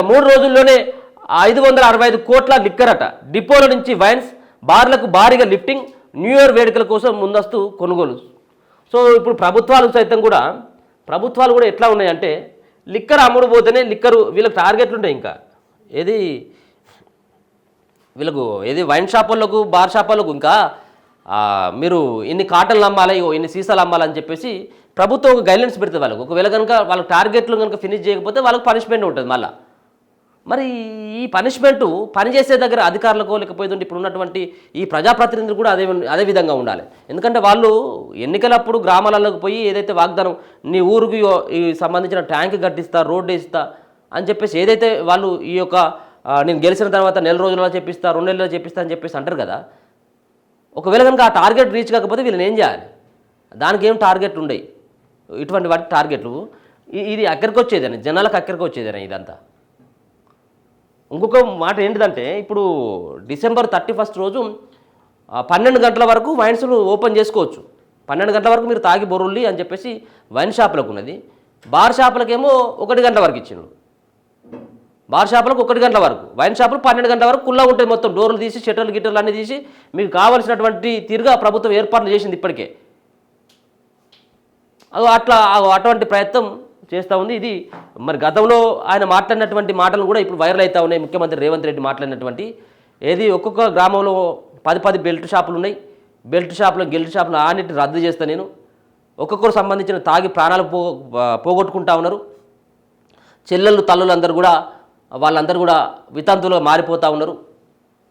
3 రోజుల్లోనే 565 కోట్ల లిక్కర్ అట. డిపోల నుంచి వైన్స్, బార్లకు భారీగా లిఫ్టింగ్, న్యూ ఇయర్ వేడుకల కోసం ముందస్తు కొనుగోలు. సో ఇప్పుడు ప్రభుత్వాలు కూడా ఎట్లా ఉన్నాయంటే లిక్కర్ అమ్ముడు పోతేనే లిక్కరు వీళ్ళకి టార్గెట్లు ఉంటాయి. ఇంకా ఏది వైన్ షాపులకు, బార్ షాపులకు ఇంకా మీరు ఇన్ని కాటన్లు అమ్మాలి, ఇన్ని సీసాలు అమ్మాలని చెప్పేసి ప్రభుత్వం ఒక గైడ్లైన్స్ పెడుతుంది వాళ్ళకు. ఒకవేళ కనుక వాళ్ళ టార్గెట్లు కనుక ఫినిష్ చేయకపోతే వాళ్ళకి పనిష్మెంట్ ఉంటుంది మళ్ళీ. మరి ఈ పనిష్మెంటు పనిచేసే దగ్గర అధికారులకు లేకపోతే ఇప్పుడు ఉన్నటువంటి ఈ ప్రజాప్రతినిధులు కూడా అదే విధంగా ఉండాలి. ఎందుకంటే వాళ్ళు ఎన్నికలప్పుడు గ్రామాలలోకి పోయి ఏదైతే వాగ్దానం నీ ఊరికి ఈ సంబంధించిన ట్యాంక్ కట్టిస్తా, రోడ్డు వేస్తా అని చెప్పేసి ఏదైతే వాళ్ళు ఈ యొక్క నేను గెలిచిన తర్వాత 4 రోజుల్లో చెప్పిస్తా, 2 నెలల్లో చెప్పిస్తా అని చెప్పేసి అంటారు కదా. ఒకవేళ కనుక ఆ టార్గెట్ రీచ్ కాకపోతే వీళ్ళని ఏం చేయాలి? దానికి ఏం టార్గెట్ ఉండయి. ఇటువంటి వాటి టార్గెట్లు ఇది అక్కడికి వచ్చేదని, జనాలకు అక్కడికి వచ్చేదని ఇదంతా. ఇంకొక మాట ఏంటిదంటే ఇప్పుడు డిసెంబర్ 31 రోజు 12 గంటల వరకు వైన్స్ను ఓపెన్ చేసుకోవచ్చు. 12 గంటల వరకు మీరు తాగి బొరుల్లి అని చెప్పేసి వైన్ షాపులకు ఉన్నది. బార్ షాపులకేమో 1 గంట వరకు ఇచ్చిండ్రు. బార్ షాపులకు 1 గంటల వరకు, వైన్ షాపులు 12 గంటల వరకు కుల్లా ఉంటాయి. మొత్తం డోర్లు తీసి షట్టర్లు గిట్టర్లు అన్నీ తీసి మీకు కావాల్సినటువంటి తీరుగా ప్రభుత్వం ఏర్పాట్లు చేసింది ఇప్పటికే. అటువంటి ప్రయత్నం చేస్తూ ఉంది. ఇది మరి గతంలో ఆయన మాట్లాడినటువంటి మాటలు కూడా ఇప్పుడు వైరల్ అవుతూ ఉన్నాయి. ముఖ్యమంత్రి రేవంత్ రెడ్డి మాట్లాడినటువంటి ఒక్కొక్క గ్రామంలో 10 బెల్ట్ షాపులు ఉన్నాయి. బెల్ట్ షాపులు, గిల్ట్ షాపులు అన్నిటిని రద్దు చేస్తా నేను. ఒక్కొక్కరు సంబంధించిన తాగి ప్రాణాలు పోగొట్టుకుంటా ఉన్నారు. చెల్లెళ్ళు, తల్లులు వాళ్ళందరూ కూడా వితంతులుగా మారిపోతూ ఉన్నారు.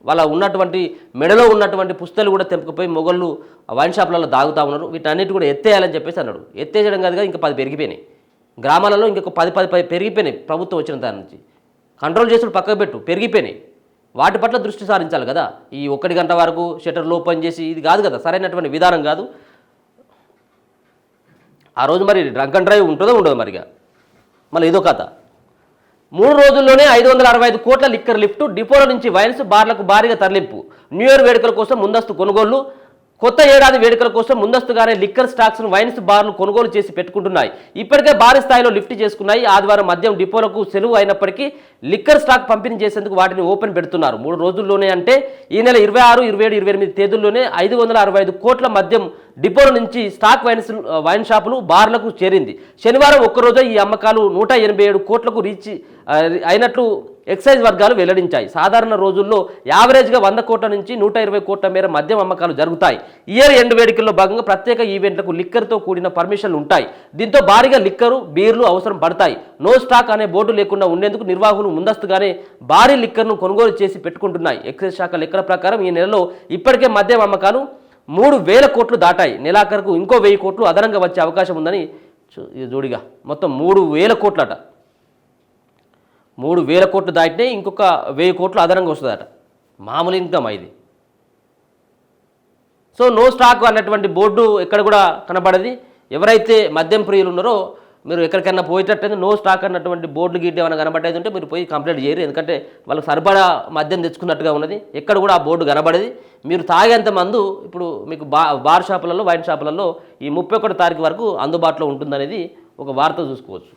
వాళ్ళ ఉన్నటువంటి మెడలో ఉన్నటువంటి పుస్తలు కూడా తెంపుకుపోయి మొగళ్ళు వైన్ షాపులలో దాగుతూ ఉన్నారు. వీటన్నిటి కూడా ఎత్తేయాలని చెప్పేసి అన్నాడు. ఎత్తేయడం కాదుగా ఇంకా 10 పెరిగిపోయినాయి. గ్రామాలలో ఇంకొక 10 పెరిగిపోయినాయి. ప్రభుత్వం వచ్చిన దాని నుంచి కంట్రోల్ చేసుడు పక్కకు పెట్టు, పెరిగిపోయినాయి. వాటి పట్ల దృష్టి సారించాలి కదా. ఈ 1 గంట వరకు షట్టర్లు ఓపెన్ చేసి ఇది కాదు కదా, సరైనటువంటి విధానం కాదు. ఆ రోజు మరి డ్రంక్ అండ్ డ్రైవ్ ఉంటుందో ఉండదు మరిగా. మళ్ళీ ఇదో కథ. 3 రోజుల్లోనే 565 కోట్ల లిక్కర్ లిఫ్ట్, డిపోల నుంచి వైన్స్, బార్లకు భారీగా తరలింపు, న్యూ ఇయర్ వేడుకల కోసం ముందస్తు కొనుగోళ్లు. కొత్త ఏడాది వేడుకల కోసం ముందస్తుగానే లిక్కర్ స్టాక్స్ను వైన్స్, బార్లు కొనుగోలు చేసి పెట్టుకుంటున్నాయి. ఇప్పటికే భారీ స్థాయిలో లిఫ్ట్ చేసుకున్నాయి. ఆదివారం మద్యం డిపోలకు సెలవు అయినప్పటికీ లిక్కర్ స్టాక్ పంపిణీ చేసేందుకు వాటిని ఓపెన్ పెడుతున్నారు. 3 రోజుల్లోనే అంటే ఈ నెల 26, 27, 28 తేదీల్లోనే 565 కోట్ల మద్యం డిపోల నుంచి స్టాక్ వైన్ షాపులు, బార్లకు చేరింది. శనివారం ఒక్కరోజు ఈ అమ్మకాలు 187 కోట్లకు రీచ్ అయినట్లు ఎక్సైజ్ వర్గాలు వెల్లడించాయి. సాధారణ రోజుల్లో యావరేజ్గా 100 కోట్ల నుంచి 120 కోట్ల మేర మద్యం అమ్మకాలు జరుగుతాయి. ఇయర్ ఎండ్ వేడుకల్లో భాగంగా ప్రత్యేక ఈవెంట్లకు లిక్కర్తో కూడిన పర్మిషన్లు ఉంటాయి. దీంతో భారీగా లిక్కరు, బీర్లు అవసరం పడతాయి. నో స్టాక్ అనే బోర్డు లేకుండా ఉండేందుకు నిర్వాహకులు ముందస్తుగానే భారీ లిక్కర్ను కొనుగోలు చేసి పెట్టుకుంటున్నాయి. ఎక్సైజ్ శాఖ లెక్కల ప్రకారం ఈ నెలలో ఇప్పటికే మద్యం అమ్మకాలు 3,000 కోట్లు దాటాయి. నెలాఖరుకు ఇంకో 1,000 కోట్లు అదనంగా వచ్చే అవకాశం ఉందని జోడిగా మొత్తం 3,000 కోట్లట. 3,000 కోట్లు దాటితే ఇంకొక 1,000 కోట్లు అదనంగా వస్తుందట. మామూలు ఇన్కమ్ ఇది. సో నో స్టాక్ అన్నటువంటి బోర్డు ఎక్కడ కూడా కనబడది. ఎవరైతే మద్యం ప్రియులు ఉన్నారో మీరు ఎక్కడికైనా పోయేటట్టయితే నో స్టాక్ అన్నటువంటి బోర్డు గీట్ ఏమైనా కనబడేది ఉంటే మీరు పోయి కంప్లైంట్ చేయరు. ఎందుకంటే వాళ్ళకి సరిపడా మద్యం తెచ్చుకున్నట్టుగా ఉన్నది. ఎక్కడ కూడా ఆ బోర్డు కనబడేది. మీరు తాగేంత మందు ఇప్పుడు మీకు బార్ షాపులలో, వైన్ షాపులలో ఈ 31 తారీఖు వరకు అందుబాటులో ఉంటుందనేది ఒక వార్త చూసుకోవచ్చు.